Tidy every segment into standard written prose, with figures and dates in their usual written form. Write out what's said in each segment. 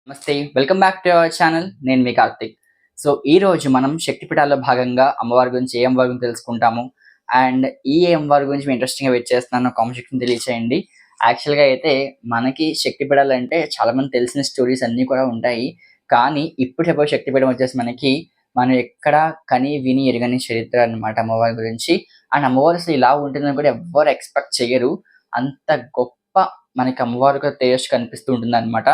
నమస్తే. Welcome back to our channel. నేను మీ Karthik. So, ఈరోజు మనం శక్తిపీఠాల్లో భాగంగా అమ్మవారి గురించి, ఏ అమ్మవారి గురించి తెలుసుకుంటాము. అండ్ ఈ అమ్మవారి గురించి మీరు ఇంట్రెస్టింగ్‌గా వెయిట్ చేస్తున్నారో కామెంట్ సెక్షన్‌లో తెలియచేయండి. యాక్చువల్‌గా అయితే మనకి శక్తిపీఠాలంటే చాలా మందికి తెలిసిన స్టోరీస్ అన్నీ కూడా ఉంటాయి. కానీ ఇప్పుడు చెప్పే శక్తిపీఠం వచ్చేసి మనం ఎక్కడ కని, విని ఎరుగని చరిత్ర అన్నమాట అమ్మవారి గురించి. అండ్ అమ్మవారు అసలు ఇలా ఉంటుందని కూడా ఎవ్వరు ఎక్స్‌పెక్ట్ చెయ్యరు. అంత గొప్ప మనకి అమ్మవారుగా తేజస్సు కనిపిస్తూ ఉంటుందన్నమాట.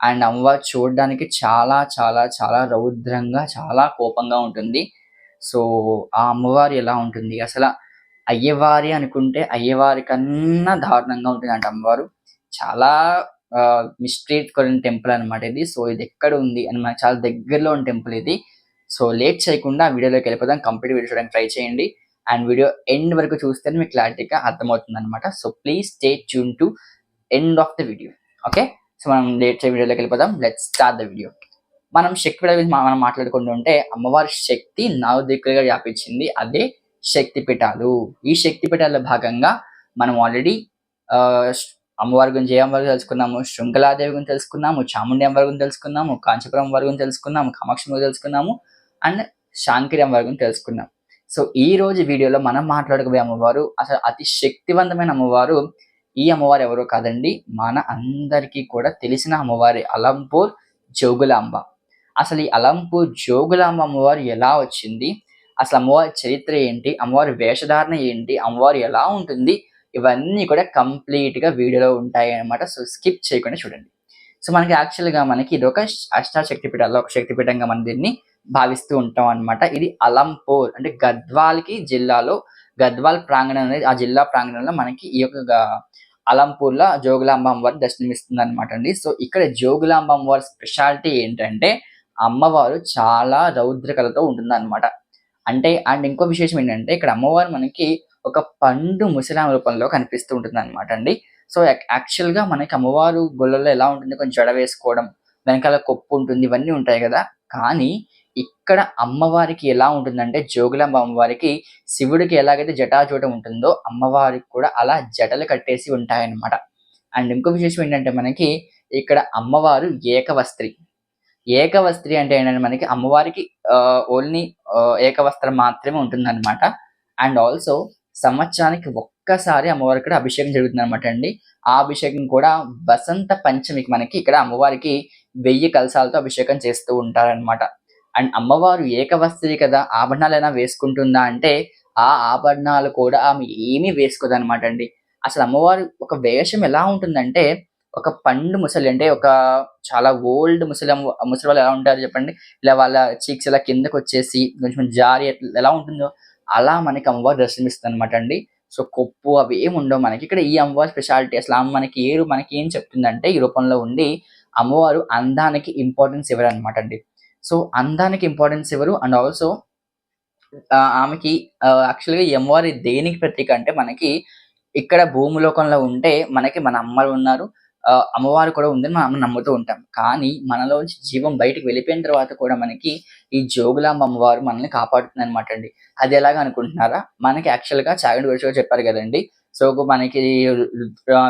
అండ్ అమ్మవారు చూడడానికి చాలా చాలా చాలా రౌద్రంగా, చాలా కోపంగా ఉంటుంది. సో, ఆ అమ్మవారు ఎలా ఉంటుంది? అయ్యవారి అనుకుంటే అయ్యవారి కన్నా దారుణంగా ఉంటుందంట అమ్మవారు. చాలా మిస్టరీ కూడిన టెంపుల్ అనమాట ఇది. సో, ఇదెక్కడ ఉంది అని మనకు చాలా దగ్గరలో ఉన్న టెంపుల్ ఇది. సో, లేట్ చేయకుండా వీడియోలోకి వెళ్ళిపోదాం. కంప్లీట్ వీడియో చూడడానికి ట్రై చేయండి. అండ్ వీడియో ఎండ్ వరకు చూస్తేనే మీకు క్లారిటీగా అర్థమవుతుందనమాట. So, please stay tuned to end of the video. Okay. So మనం లేట్ వీడియోలోకి వెళ్ళిపోదాం. Let's start the video. మనం శక్తి గురించి మనం మాట్లాడుకుంటుంటే అమ్మవారి శక్తి 4 దిక్కులుగా వ్యాపించింది. అదే శక్తి పీఠాలు. ఈ శక్తి పీఠాల్లో భాగంగా మనం ఆల్రెడీ ఆహ్, అమ్మవారి గురించి ఏ అమ్మవారి గురించి తెలుసుకున్నాము, శృంఖలాదేవి గురించి తెలుసుకున్నాము, చాముండి అమ్మవారి గురించి తెలుసుకున్నాము, కాంచీపురం అమ్మవారి గురించి తెలుసుకున్నాము, కామాక్షి గురించి తెలుసుకున్నాము అండ్ శాంకరి అమ్మవారి గురించి తెలుసుకున్నాం. సో ఈ రోజు వీడియోలో మనం మాట్లాడుకోబోయే అమ్మవారు అసలు అతి శక్తివంతమైన అమ్మవారు. ఈ అమ్మవారు ఎవరో కాదండి, మన అందరికీ కూడా తెలిసిన అమ్మవారే అలంపూర్ జోగులాంబ. అసలు ఈ అలంపూర్ జోగులాంబ అమ్మవారు ఎలా వచ్చింది? అసలు అమ్మవారి చరిత్ర ఏంటి? అమ్మవారి వేషధారణ ఏంటి? అమ్మవారు ఎలా ఉంటుంది? ఇవన్నీ కూడా కంప్లీట్‌గా వీడియోలో ఉంటాయన్నమాట. సో, స్కిప్ చేయకుండా చూడండి. సో, మనకి ఇదొక అష్టాశక్తి పీఠాల్లో ఒక శక్తి పీఠంగా మనం దీన్ని భావిస్తూ ఉంటాం అన్నమాట. ఇది అలంపూర్ అంటే గద్వాల్ ప్రాంగణం అనేది ఆ జిల్లా ప్రాంగణంలో మనకి ఈ యొక్క అలంపూర్‌లో జోగులాంబ అమ్మవారు దర్శనమిస్తుందన్నమాట అండి. సో, ఇక్కడ జోగులాంబ అమ్మవారి స్పెషాలిటీ ఏంటంటే అమ్మవారు చాలా రౌద్రకలతో ఉంటుందన్నమాట. అండ్ ఇంకో విశేషం ఏంటంటే ఇక్కడ అమ్మవారు మనకి ఒక పండు ముసలామె రూపంలో కనిపిస్తూ ఉంటుందన్నమాట అండి. సో, యాక్చువల్‌గా మనకి అమ్మవారు గొల్లల్లో ఎలా ఉంటుంది, కొంచెం జడ వేసుకోవడం, వెనకాల కొప్పు ఉంటుంది, ఇవన్నీ ఉంటాయి గదా! కానీ ఇక్కడ అమ్మవారికి ఎలా ఉంటుందంటే జోగులాంబ అమ్మవారికి శివుడికి ఎలాగైతే జటాజూటం ఉంటుందో అమ్మవారికి కూడా అలా జటలు కట్టేసి ఉంటాయన్నమాట. అండ్ ఇంకో విశేషం ఏంటంటే మనకి ఇక్కడ అమ్మవారు ఏకవస్త్రి. ఏకవస్త్రి అంటే ఏంటంటే మనకి అమ్మవారికి ఓన్లీ ఏకవస్త్రం మాత్రమే ఉంటుందన్నమాట. అండ్ ఆల్సో సంవత్సరానికి ఒక్కసారి అమ్మవారికి కూడా అభిషేకం జరుగుతుందన్నమాట అండి. ఆ అభిషేకం కూడా వసంత పంచమికి మనకి ఇక్కడ అమ్మవారికి 1000 కలశాలతో అభిషేకం చేస్తూ ఉంటారన్నమాట. అండ్ అమ్మవారు ఏకవస్త్రి కదా! ఆభరణాలైనా వేసుకుంటుందా అంటే, ఆ ఆభరణాలు కూడా ఆమె ఏమీ వేసుకోదన్నమాట అండి. అసలు అమ్మవారు ఒక వేషం ఎలా ఉంటుందంటే, ఒక పండు ముసలి అంటే ఒక చాలా ఓల్డ్ ముసలి వాళ్ళు ఎలా ఉంటారో చెప్పండి. ఇలా వాళ్ళ చీక్స్ ఇలా కిందకొచ్చేసి కొంచెం జారి ఎలా ఉంటుందో, అలా మనకి అమ్మవారు దర్శనమిస్తుందన్నమాట అండి. సో, కొప్పు అవి ఏమి ఉండవు మనకి. ఇక్కడ ఈ అమ్మవారి స్పెషాలిటీ అసలు ఆమె మనకేం చెప్తుందంటే ఈ రూపంలో ఉండి, అమ్మవారు అందానికి ఇంపార్టెన్స్ ఇవ్వరన్నమాట అండి. సో, అందానికి ఇంపార్టెన్స్ ఇవ్వరు. అండ్ ఆల్సో ఆమెకి యాక్చువల్‌గా ఈ అమ్మవారి దేనికి ప్రతీక అంటే మనకి ఇక్కడ భూమిలోకంలో ఉంటే మనకి మన అమ్మలున్నారు. అమ్మవారు కూడా ఉందని మనం నమ్ముతూ ఉంటాం. కానీ మనలోంచి జీవం బయటికి వెళ్ళిపోయిన తర్వాత కూడా మనకి ఈ జోగులాంబ అమ్మవారు మనల్ని కాపాడుతుందనమాట అండి. అది ఎలాగా అనుకుంటున్నారా? మనకి యాక్చువల్‌గా చాగంటి వరుసగా చెప్పారు గదండీ! సో, మనకి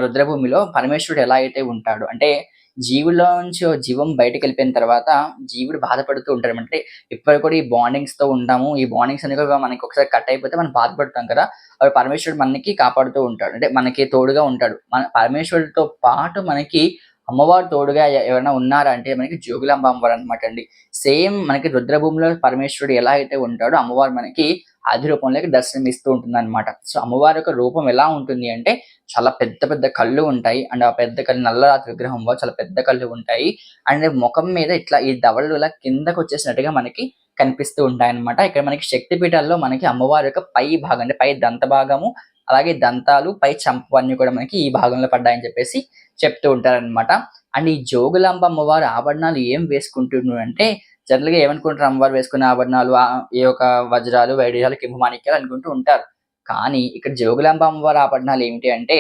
రుద్రభూమిలో పరమేశ్వరుడు ఎలా అయితే ఉంటాడో అంటే జీవుల్లోంచి జీవం బయటికెళ్ళిపోయిన తర్వాత జీవుడు బాధపడుతూ ఉంటాడు. అంటే ఇప్పటికి కూడా ఈ బాండింగ్స్‌తో ఉంటాము. ఈ బాండింగ్స్ అనేవి కూడా మనకి ఒకసారి కట్ అయిపోతే మనం బాధపడతాం కదా! అప్పుడు పరమేశ్వరుడు మనకి కాపాడుతూ ఉంటాడు. అంటే మనకి తోడుగా ఉంటాడు. మన పరమేశ్వరుడితో పాటు మనకి అమ్మవారు తోడుగా ఎవరైనా ఉన్నారా అంటే మనకి జోగులాంబ అమ్మవారు అనమాట అండి. సేమ్ మనకి రుద్రభూమిలో పరమేశ్వరుడు ఎలా అయితే ఉంటాడో అమ్మవారు మనకి ఆది రూపంలోకి దర్శనం ఇస్తూ ఉంటుందన్నమాట. సో, అమ్మవారి యొక్క రూపం ఎలా ఉంటుంది అంటే చాలా పెద్ద పెద్ద కళ్ళు ఉంటాయి. అండ్ ఆ పెద్ద కళ్ళు నల్లరాతి విగ్రహం చాలా పెద్ద కళ్ళు ఉంటాయి. అండ్ ముఖం మీద ఇట్లా ఈ దవడలు ఇలా కిందకొచ్చేసినట్టుగా మనకి కనిపిస్తూ ఉంటాయన్నమాట. ఇక్కడ మనకి శక్తి పీఠాల్లో మనకి అమ్మవారి యొక్క పై భాగం అంటే పై దంత భాగము, అలాగే దంతాలు, పై చంపు అన్నీ కూడా మనకి ఈ భాగంలో పడ్డాయని చెప్పేసి చెప్తూ ఉంటారనమాట. అండ్ ఈ జోగులాంబ అమ్మవారు ఆభరణాలు ఏం వేసుకుంటున్నారు అంటే జనరల్‌గా ఏమనుకుంటారు అమ్మవారు వేసుకునే ఆభరణాలు ఈ యొక్క వజ్రాలు, వైఢూర్యాలు, కింపుమాణిక్యాలు అనుకుంటూ ఉంటారు. కానీ ఇక్కడ జోగులాంబ అమ్మవారి ఆభరణాలు ఏమిటి అంటే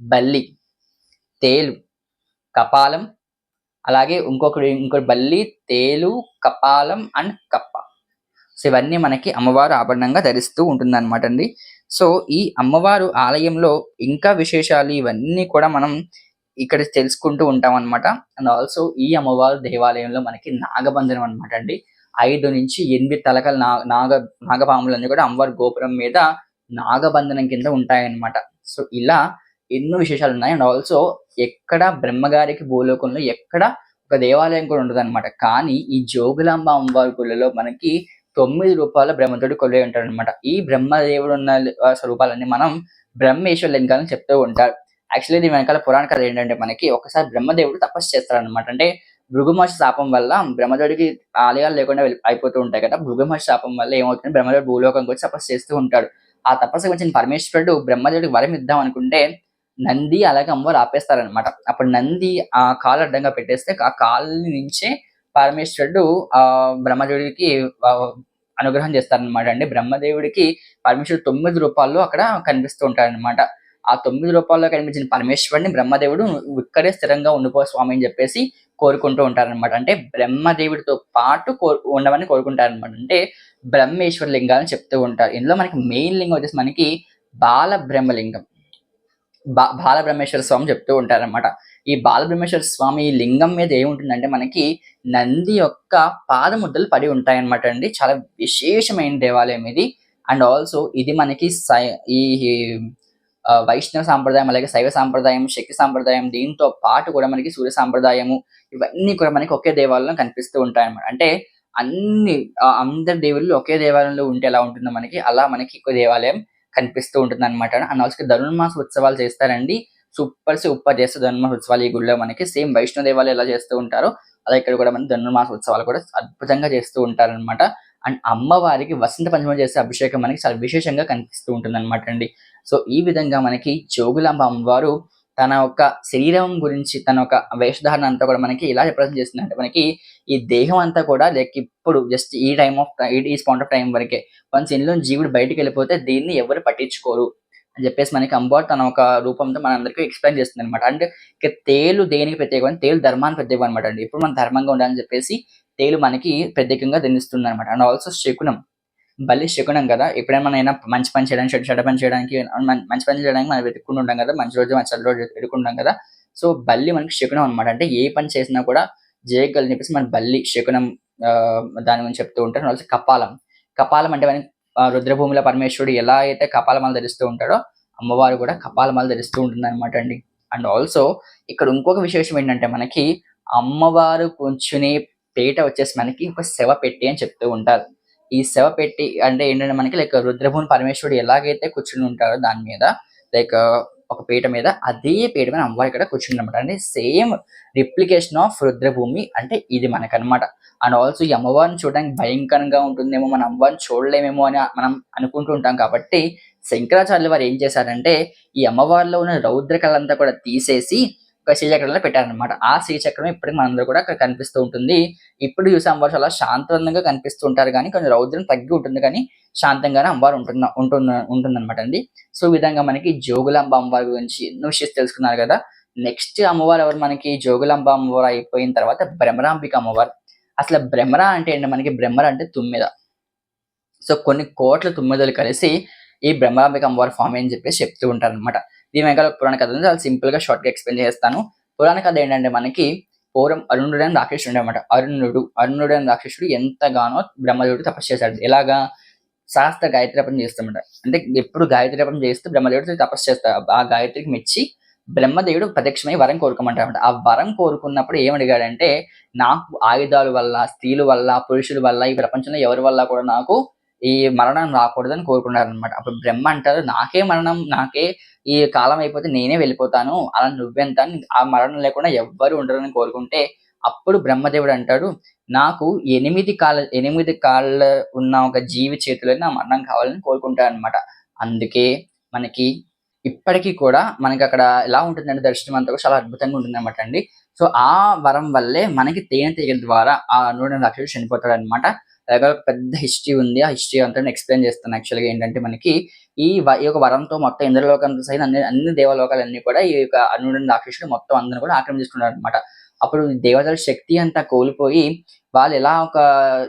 బల్లి, తేలు, కపాలం, అలాగే ఇంకోటి బల్లి, తేలు, కపాలం అండ్ కప్ప. సో, ఇవన్నీ మనకి అమ్మవారు ఆభరణంగా ధరిస్తూ ఉంటుందన్నమాట అండి. సో, ఈ అమ్మవారు ఆలయంలో ఇంకా విశేషాలు ఇవన్నీ కూడా మనం ఇక్కడ తెలుసుకుంటూ ఉంటామనమాట. అండ్ ఆల్సో ఈ అమ్మవారి దేవాలయంలో మనకి నాగబంధనం అనమాట అండి. 5-8 తలకాల నాగపాములన్నీ కూడా అమ్మవారి గోపురం మీద నాగబంధనం కింద ఉంటాయన్నమాట. సో, ఇలా ఎన్నో విశేషాలున్నాయి. అండ్ ఆల్సో ఎక్కడ బ్రహ్మగారికి భూలోకంలో ఎక్కడ ఒక దేవాలయం కూడా ఉండదనమాట. కానీ ఈ జోగులాంబ అమ్మవారి గుడిలో మనకి 9 రూపాల బ్రహ్మదేవుడు కొలువై ఉంటాడనమాట. ఈ బ్రహ్మదేవుడున్న స్వరూపాలన్నీ మనం బ్రహ్మేశ్వర లింగాలని చెప్తూ ఉంటారు. యాక్చువల్లీ దీని వెనకాల పురాణ కథ ఏంటంటే మనకి ఒకసారి బ్రహ్మదేవుడు తపస్సు చేస్తాడనమాట. అంటే భృగుమహర్షి శాపం వల్ల బ్రహ్మదేవుడికి ఆలయాలు లేకుండా అయిపోతూ ఉంటాయి కదా! భృగుమహర్షి శాపం వల్ల ఏమవుతుంది బ్రహ్మదేవుడు భూలోకంకి వచ్చి తపస్సు చేస్తూ ఉంటాడు. ఆ తపస్సుకి వచ్చిన పరమేశ్వరుడు బ్రహ్మదేవుడికి వరం ఇద్దాం అనుకుంటే నంది అలాగే అమ్మవారు ఆపేస్తారనమాట. అప్పుడు నంది ఆ కాలు అడ్డంగా పెట్టేస్తే ఆ కాలు నుంచే పరమేశ్వరుడు బ్రహ్మదేవుడికి అనుగ్రహం చేస్తారనమాట అండి. బ్రహ్మదేవుడికి పరమేశ్వరుడు 9 రూపాల్లో అక్కడ కనిపిస్తూ ఉంటాడనమాట. ఆ 9 రూపాల్లో కనిపించిన పరమేశ్వరుడిని బ్రహ్మదేవుడు "నువ్వు ఇక్కడే స్థిరంగా ఉండిపో స్వామి" అని చెప్పేసి కోరుకుంటూ ఉంటారనమాట. అంటే బ్రహ్మదేవుడితో పాటు ఉండమని కోరుకుంటారనమాట. అంటే బ్రహ్మేశ్వర లింగాలని చెప్తూ ఉంటారు. ఇందులో మనకి మెయిన్ లింగం వచ్చేసి మనకి బాలబ్రహ్మలింగం. బాలబ్రహ్మేశ్వర స్వామి చెప్తూ ఉంటారనమాట. ఈ బాలబ్రహ్మేశ్వర స్వామి లింగం మీద ఏముంటుందంటే మనకి నంది యొక్క పాదముద్రలు పడి ఉంటాయన్నమాట అండి. చాలా విశేషమైన దేవాలయం ఇది. అండ్ ఆల్సో ఇది మనకి ఈ వైష్ణవ సాంప్రదాయం, అలాగే శైవ సాంప్రదాయం, శక్తి సాంప్రదాయం దీంతో పాటు కూడా మనకి సూర్య సాంప్రదాయము ఇవన్నీ కూడా మనకి ఒకే దేవాలయంలో కనిపిస్తూ ఉంటాయన్నమాట. అంటే అందరి దేవుళ్ళు ఒకే దేవాలయంలో ఉంటే ఎలా ఉంటుందో మనకి అలా మనకి ఒక దేవాలయం కనిపిస్తూ ఉంటుందన్నమాట. అండ్ ఆల్సో ధనుర్మాస ఉత్సవాలు చేస్తారండి. సూపర్ చేస్తారు ధనుర్మాస ఉత్సవాలు ఈ గుడిలో మనకి. సేమ్ వైష్ణవ దేవాలయం ఎలా చేస్తూ ఉంటారో అలా ఇక్కడ కూడా మనకి ధనుర్మాస ఉత్సవాలు కూడా అద్భుతంగా చేస్తూ ఉంటారనమాట. అండ్ అమ్మవారికి వసంత పంచమిలో చేసే అభిషేకం మనకి చాలా విశేషంగా కనిపిస్తూ ఉంటుందన్నమాట అండి. సో, ఈ విధంగా మనకి జోగులాంబ అమ్మవారు తన యొక్క శరీరం గురించి తన యొక్క వేషధారణ అంతా కూడా మనకి ఎలా రిప్రజెంట్ చేస్తుందంటే మనకి ఈ దేహం అంతా కూడా లైక్ ఇప్పుడు జస్ట్ ఈ పాయింట్ ఆఫ్ టైం వరకే. వన్స్ ఇందులో జీవుడు బయటికెళ్ళిపోతే దీన్ని ఎవరు పట్టించుకోరు అని చెప్పేసి మనకి అమ్మవారు తన ఒక రూపంతో మనందరికీ ఎక్స్‌ప్లెయిన్ చేస్తుందనమాట. అంటే ఇక తేలు దేనికి ప్రత్యేకం తేలు ధర్మానికి ప్రత్యేకం అనమాట అండి. ఇప్పుడు మనం ధర్మంగా ఉండాలని చెప్పేసి తేలు మనకి ప్రత్యేకంగా జన్మిస్తుందనమాట. And also శకునం. బల్లి శకునం కదా! ఎప్పుడైనా మనం ఏమైనా మంచి పని చేయడానికి, చెడ్డ పని చేయడానికి మంచి పని చేయడానికి మనం వెతుక్కుంటూ ఉంటాం కదా! మంచి రోజు, చెడ్డ రోజు వెతుక్కుంటాం కదా! సో, బల్లి మనకి శకునం అనమాట. అంటే ఏ పని చేసినా కూడా జయగలని చెప్పేసి మన బల్లి శకునం దాని గురించి చెప్తూ ఉంటారు. ఆల్సో కపాలం. కపాలం అంటే మనకి రుద్రభూమిలో పరమేశ్వరుడు ఎలా అయితే కపాలమాల ధరిస్తూ ఉంటాడో, అమ్మవారు కూడా కపాలమాల ధరిస్తూ ఉంటుందనమాట అండి. అండ్ ఆల్సో ఇక్కడ ఇంకొక విశేషం ఏంటంటే మనకి అమ్మవారు కూర్చునే పీట వచ్చేసి మనకి ఒక శవపెట్టి అని చెప్తూ ఉంటారు. ఈ శవపెట్టి అంటే ఏంటంటే మనకి లైక్ రుద్రభూమి పరమేశ్వరుడు ఎలాగైతే కూర్చుని ఉంటారో దాని మీద లైక్ ఒక పీట మీద అదే పీట మీద అమ్మవారు ఇక్కడ కూర్చుందనమాట. అంటే సేమ్ రిప్లికేషన్ ఆఫ్ రుద్రభూమి అంటే ఇది మనకనమాట. అండ్ ఆల్సో ఈ అమ్మవారిని చూడడానికి భయంకరంగా ఉంటుందేమో, మన అమ్మవారిని చూడలేమేమో అని మనం అనుకుంటూ ఉంటాం కాబట్టి శంకరాచార్యులు వారు ఏం చేశారంటే ఈ అమ్మవారిలో ఉన్న రౌద్ర కళంతా కూడా తీసేసి ఒక శ్రీచక్రంలో పెట్టారనమాట. ఆ శ్రీచక్రం ఇప్పటికి మనందరూ కూడా అక్కడ కనిపిస్తూ ఉంటుంది. ఇప్పుడు చూసే అమ్మవారు చాలా శాంతంగా కనిపిస్తూ ఉంటారు గానీ కొంచెం రౌద్రం తగ్గి ఉంటుంది కానీ శాంతంగానే అమ్మవారు ఉంటుందన్నమాట అండి. సో, ఈ విధంగా మనకి జోగులాంబ అమ్మవారి గురించి ఎన్నో విషయాలు తెలుసుకున్నారు కదా! నెక్స్ట్ అమ్మవారు ఎవరు మనకి జోగులాంబ అమ్మవారు అయిపోయిన తర్వాత భ్రమరాంబిక అమ్మవారు. అసలు భ్రమర అంటే ఏంటి మనకి భ్రమర అంటే తుమ్మెద. సో, కొన్ని కోట్ల తుమ్మెదలు కలిసి ఈ భ్రమరాంబిక అమ్మవారి ఫామ్ అని చెప్పేసి చెప్తూ ఉంటారనమాట. దీని వెనకాల ఒక పురాణ కథ ఉంది. చాలా సింపుల్‌గా షార్ట్‌గా ఎక్స్‌ప్లెయిన్ చేస్తాను. పురాణ కథ ఏంటంటే మనకి పూర్వం అరుణుడు అని రాక్షసుడు ఉండేవాడన్నమాట. అరుణుడు అనే రాక్షసుడు ఎంతగానో బ్రహ్మదేవుడికి తపస్సు చేశాడు. ఎలాగా? శాస్త్ర గాయత్రి జపం చేస్తామట. అంటే ఎప్పుడు గాయత్రి జపం చేస్తూ బ్రహ్మదేవుడు తపస్సు చేస్తాడు. ఆ గాయత్రికి మెచ్చి బ్రహ్మదేవుడు ప్రత్యక్షమై వరం కోరుకోమంటాడన్నమాట. ఆ వరం కోరుకున్నప్పుడు ఏమడిగాడంటే, నాకు ఆయుధాల వల్ల, స్త్రీల వల్ల, పురుషుల వల్ల ఈ ప్రపంచంలో ఎవరి వల్ల కూడా నాకు ఈ మరణం రాకూడదని కోరుకున్నారనమాట. అప్పుడు బ్రహ్మ అంటారు, నాకే మరణం, నాకే ఈ కాలం అయిపోతే నేనే వెళ్ళిపోతాను. అలా నువ్వెంత ఆ మరణం లేకుండా ఎవ్వరు ఉండరని కోరుకుంటే, అప్పుడు బ్రహ్మదేవుడు అంటాడు, నాకు 8 కాళ్ళ ఉన్న ఒక జీవి చేతిలోనే నా మరణం కావాలని కోరుకుంటాడనమాట. అందుకే మనకి ఇప్పటికి కూడా మనకక్కడ ఎలా ఉంటుందంటే దర్శనం అంతా కూడా చాలా అద్భుతంగా ఉంటుందనమాట అండి. సో, ఆ వరం వల్లే మనకి తేనెటీగల ద్వారా ఆ అరుణుడు అనే రాక్షసుడు చనిపోతాడనమాట. అలాగే ఒక పెద్ద హిస్టరీ ఉంది. ఆ హిస్టరీ అంతా నేను ఎక్స్‌ప్లెయిన్ చేస్తాను. యాక్చువల్‌గా ఏంటంటే మనకి ఈ యొక్క వరంతో మొత్తం ఇంద్రలోకంతో సహా అన్ని దేవలోకాలన్నీ కూడా ఈ యొక్క అరుణుడు అనే రాక్షసుడు మొత్తం అందరిని కూడా ఆక్రమించుకున్నాడనమాట. అప్పుడు దేవతల శక్తి అంతా కోల్పోయి వాళ్ళు ఎలా ఒక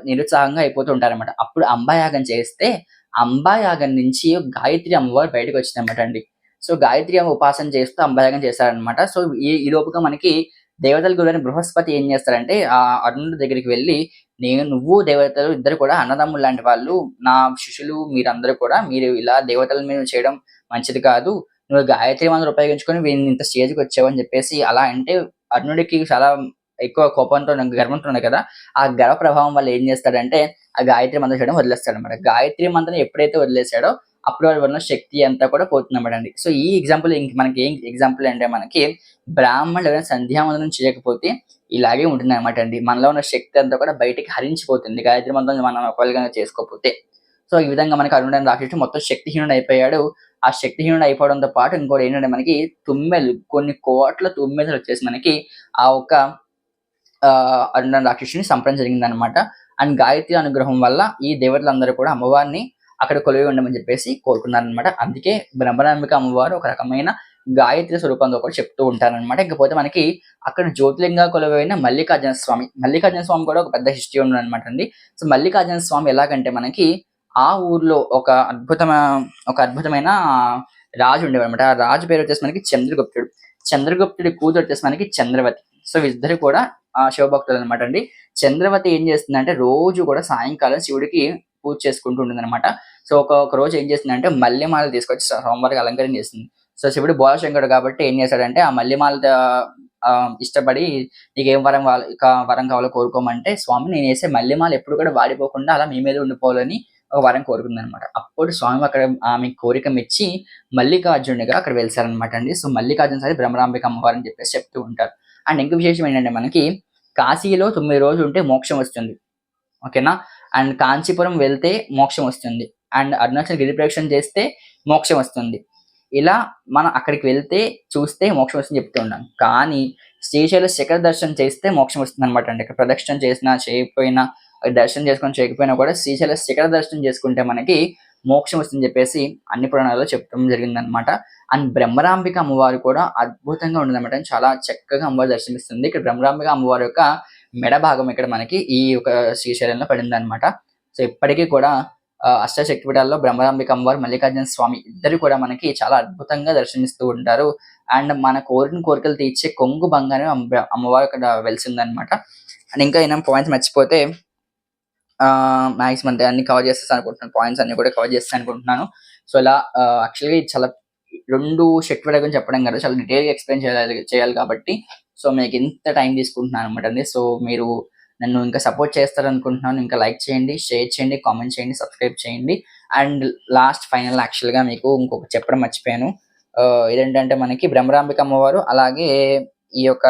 నిరుత్సాహంగా అయిపోతూ ఉంటారనమాట. అప్పుడు అంబాయాగం చేస్తే అంబాయాగం నుంచి గాయత్రి అమ్మవారు బయటకొచ్చిందనమాట అండి. సో గాయత్రి ఉపాసన చేస్తూ అభ్యాగం చేశారనమాట. సో ఈ లోపుగా మనకి దేవతల గురువైన బృహస్పతి ఏం చేస్తారంటే అర్జునుడి దగ్గరికి వెళ్లి, నువ్వు దేవతలు ఇద్దరు కూడా అన్నదమ్ములు లాంటి వాళ్ళు. నా శిష్యులు మీరందరూ కూడా మీరు ఇలా దేవతల మీద చేయడం మంచిది కాదు. నువ్వు గాయత్రి మంత్రం ఉపయోగించుకొని వీడిని ఇంత స్టేజ్‌కి వచ్చావు అని చెప్పేసి అలా అంటే అర్జునుడికి చాలా ఎక్కువ కోపంతో గర్వంతో ఉన్నాయి కదా! ఆ గర్వ ప్రభావం వల్ల ఏం చేస్తాడంటే ఆ గాయత్రి మంత్రం చేయడం వదిలేస్తాడనమాట. గాయత్రి మంత్రం ఎప్పుడైతే వదిలేసాడో అప్పుడు వాడి ఉన్న శక్తి అంతా కూడా పోతుందన్నమాటండి. సో ఈ ఎగ్జాంపుల్ మనకి ఏం ఎగ్జాంపుల్ అంటే మనకి బ్రాహ్మణులు ఎవరైనా సంధ్యావందనం చేయకపోతే ఇలాగే ఉంటుందన్నమాట అండి. మనలో ఉన్న శక్తి అంతా కూడా బయటికి హరించిపోతుంది. గాయత్రి మంత్రం మనం ఒకవేళ గనక చేసుకోకపోతే. సో ఈ విధంగా మనకి అరుణుడు అనే రాక్షసుడు మొత్తం శక్తిహీనుడు అయిపోయాడు. ఆ శక్తిహీనుడు అయిపోవడంతో పాటు ఇంకోటి ఏంటంటే మనకి తుమ్మెలు కొన్ని కోట్ల తుమ్మెదలు వచ్చేసి మనకి ఆ ఒక్క అరుణ రాక్షసుని చంపడం జరిగిందనమాట. అండ్ గాయత్రి అనుగ్రహం వల్ల ఈ దేవతలందరూ కూడా అమ్మవారిని అక్కడ కొలువై ఉండమని చెప్పేసి కోరుకున్నారనమాట. అందుకే బ్రహ్మరాంబిక అమ్మవారు ఒక రకమైన గాయత్రి స్వరూపంతో కూడా చెప్తూ ఉంటారనమాట. ఇకపోతే మనకి అక్కడ జ్యోతిర్లింగ కొలువైన మల్లికార్జున స్వామి. మల్లికార్జున స్వామి కూడా ఒక పెద్ద హిస్టరీ ఉందనమాట అండి. సో మల్లికార్జున స్వామి ఎలాగంటే మనకి ఆ ఊర్లో ఒక అద్భుతమైన రాజు ఉండేవాడనమాట. ఆ రాజు పేరు వచ్చేసి మనకి చంద్రగుప్తుడు. చంద్రగుప్తుడి కూతురు వచ్చేసి మనకి చంద్రవతి. సో వీళ్ళిద్దరు కూడా శివభక్తులు అనమాట అండి. చంద్రవతి ఏం చేస్తుందంటే రోజు కూడా సాయంకాలం శివుడికి పూజ చేసుకుంటూ ఉంటుందన్నమాట. సో ఒక రోజు ఏం చేసిందంటే మల్లెమాల తీసుకొచ్చి స్వామివారికి అలంకరణ చేసింది. సో శివుడు బోళశంకరుడు కాబట్టి ఏం చేశాడంటే ఆ మల్లెమాల ఇష్టపడి నీకేం వరం కావాలో కోరుకోమంటే, స్వామి నేనేసే మల్లెమాల ఎప్పుడు కూడా వాడిపోకుండా అలా మీ మీద ఉండిపోవాలని ఒక వరం కోరుకుందనమాట. అప్పుడు స్వామి అక్కడ ఆమె కోరిక మెచ్చి మల్లికార్జునుడిగా అక్కడ వెలిసారనమాట అండి. సో మల్లికార్జున సారి భ్రమరాంబిక అమ్మవారు అని చెప్పేసి చెప్తూ ఉంటారు. అండ్ ఇంక విశేషం ఏంటంటే మనకి కాశీలో 9 రోజులు ఉంటే మోక్షం వస్తుంది. ఓకేనా? అండ్ కాంచీపురం వెళ్తే మోక్షం వస్తుంది. అండ్ అరుణాచల్ గిరి ప్రదక్షిణ చేస్తే మోక్షం వస్తుంది. ఇలా మనం అక్కడికి వెళ్తే చూస్తే మోక్షం వస్తుందని చెప్తూ ఉన్నాం. కానీ శ్రీశైల శిఖర దర్శనం చేస్తే మోక్షం వస్తుందనమాట అండి. ఇక్కడ ప్రదక్షిణ చేసినా చేయకపోయినా దర్శనం చేసుకొని చేయకపోయినా కూడా శ్రీశైల శిఖర దర్శనం చేసుకుంటే మనకి మోక్షం వస్తుందని చెప్పేసి అన్ని పురాణాల్లో చెప్పడం జరిగిందనమాట. అండ్ బ్రహ్మరాంబిక అమ్మవారు కూడా అద్భుతంగా ఉంటుందన్నమాట. చాలా చక్కగా అమ్మవారు దర్శనమిస్తుంది. ఇక్కడ బ్రహ్మరాంబిక అమ్మవారి యొక్క మెడ భాగం ఇక్కడ మనకి ఈ ఒక శ్రీశైలంలో పడిందనమాట. సో ఇప్పటికీ కూడా అష్టశక్తి పీఠాల్లో బ్రహ్మరాంబిక అమ్మవారు, మల్లికార్జున స్వామి ఇద్దరు కూడా మనకి చాలా అద్భుతంగా దర్శనమిస్తూ ఉంటారు. అండ్ మన కోరిన కోరికలు తీర్చే కొంగు బంగారం అమ్మవారు అక్కడ వెలిసిందనమాట. అండ్ ఇంకా ఏమైనా పాయింట్స్ మర్చిపోతే మాక్సిమం అన్ని కవర్ చేసేసాను అనుకుంటున్నాను. పాయింట్స్ అన్ని కూడా కవర్ చేసేసాను అనుకుంటున్నాను. సో ఇలా యాక్చువల్‌గా ఇది చాలా 2 శక్తి పీఠాల గురించి చెప్పడం కాదు. చాలా డీటెయిల్‌గా ఎక్స్‌ప్లెయిన్ చేయాలి కాబట్టి సో మీకు ఇంత టైం తీసుకుంటున్నాను అనమాట అండి. సో మీరు నన్ను ఇంకా సపోర్ట్ చేస్తారనుకుంటున్నాను. ఇంకా లైక్ చేయండి, షేర్ చేయండి, కామెంట్ చేయండి, సబ్స్క్రైబ్ చేయండి. అండ్ ఫైనల్ యాక్చువల్‌గా మీకు ఇంకొకటి చెప్పడం మర్చిపోయాను. ఇదేంటంటే మనకి బ్రహ్మరాంబిక అమ్మవారు అలాగే ఈ యొక్క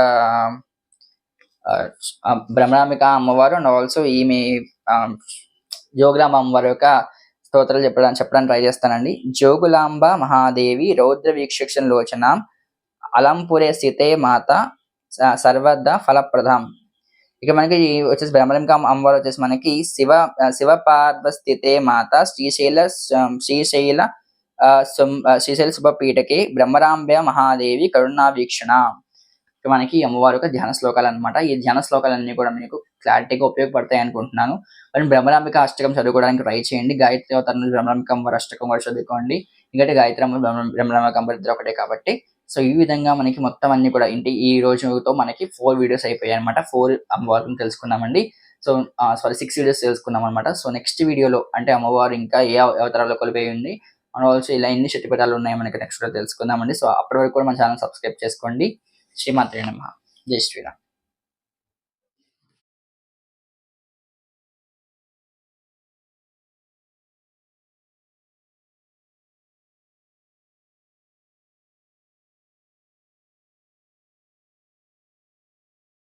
బ్రహ్మరాంబిక అమ్మవారు అండ్ ఆల్సో ఈమె జోగులాంబ అమ్మవారి యొక్క స్తోత్రాలు చెప్పడానికి ట్రై చేస్తానండి. జోగులాంబ మహాదేవి రౌద్ర వీక్షణ లోచనాం అలంపురే స్థితే మాత సర్వదా ఫలప్రదం. ఇక మనకి వచ్చేసి బ్రహ్మరాంబిక అమ్మవారు వచ్చేసి మనకి శివ స్థితే మాత శ్రీశైల శుభపీఠకే బ్రహ్మరాంబ మహాదేవి కరుణా వీక్షణ. మనకి అమ్మవారి యొక్క ధ్యాన శ్లోకాలు అనమాట. ఈ ధ్యాన శ్లోకాలన్నీ కూడా మీకు క్లారిటీగా ఉపయోగపడతాయి అనుకుంటున్నాను. మరి బ్రహ్మరాంబిక అష్టకం చదువుకోవడానికి ట్రై చేయండి. గాయత్రి అవతారం బ్రహ్మరాంబిక అమ్మవారి అష్టకం కూడా చదువుకోండి. ఎందుకంటే గాయత్రి అమ్మ బ్రహ్మరాంబిక అమ్మవారి ఇద్దరు ఒకటే కాబట్టి. సో ఈ విధంగా మనకి మొత్తం అన్ని కూడా ఈ రోజుతో మనకి 4 వీడియోస్ అయిపోయాయి అనమాట. 4 అమ్మవారిని తెలుసుకున్నామండి. సో 6 వీడియోస్ తెలుసుకున్నాం అనమాట. సో నెక్స్ట్ వీడియోలో అంటే అమ్మవారు ఇంకా ఏ అవతారాల్లో కొలువై ఉంది అండ్ ఆల్సో ఇలా ఎన్ని శక్తిపీఠాలు ఉన్నాయి మనకి నెక్స్ట్ వీడియో తెలుసుకుందామండి. సో అప్పటి వరకు కూడా మన ఛానల్ సబ్స్క్రైబ్ చేసుకోండి. శ్రీమాత్రే నమః. జై శ్రీరామ్.